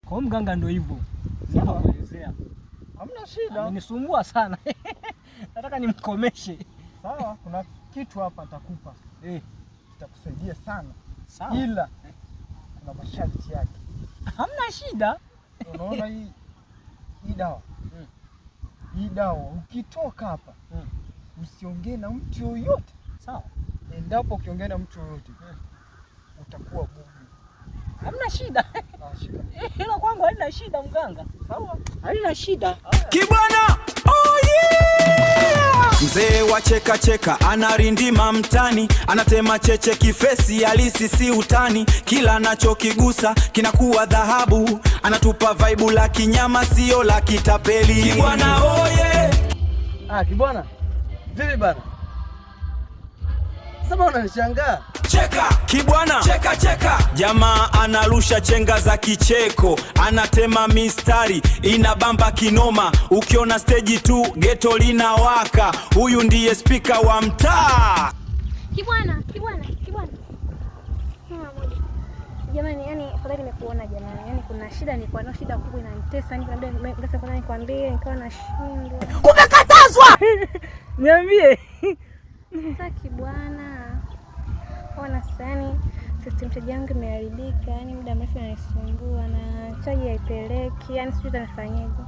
Kwa mganga ndio hivyo. Ninakuelezea. Hamna shida. Amenisumbua sana. Nataka nimkomeshe. Sawa, kuna kitu hapa nitakupa. Kitakusaidia sana. Sawa. Ila kuna masharti yake. Hamna shida. Unaona hii dawa. Hii dawa ukitoka hapa usiongee na mtu yoyote. Sawa. Endapo ukiongea na mtu yoyote utakuwa bubu. Hamna shida. Hilo kwangu halina shida mganga. Sawa. Halina shida. Kibwana. Oh yeah! Mzee wa cheka cheka anarindima mtani, anatema cheche kifesi halisi si utani, kila anachokigusa kinakuwa dhahabu, anatupa vibe la kinyama sio la kitapeli. Kibwana oye! Kibwana. Vipi bana? Sasa unanishangaa? Cheka Kibwana, cheka cheka. Jamaa anarusha chenga za kicheko, anatema mistari inabamba kinoma, ukiona stage tu ghetto linawaka. Huyu ndiye speaker wa mtaa. Kibwana. Sema moja. Jamani, yani afadhali nimekuona jamani. Yani kuna shida, nilikuwa na shida kubwa inanitesa, yani labda ningependa nikwambie, nikawa nashindwa. Umekatazwa. Niambie. Sasa Kibwana. Ona sasa yani system charge yangu imeharibika, yani muda mrefu inanisumbua na charge haipeleki, yani sijui nitafanyaje.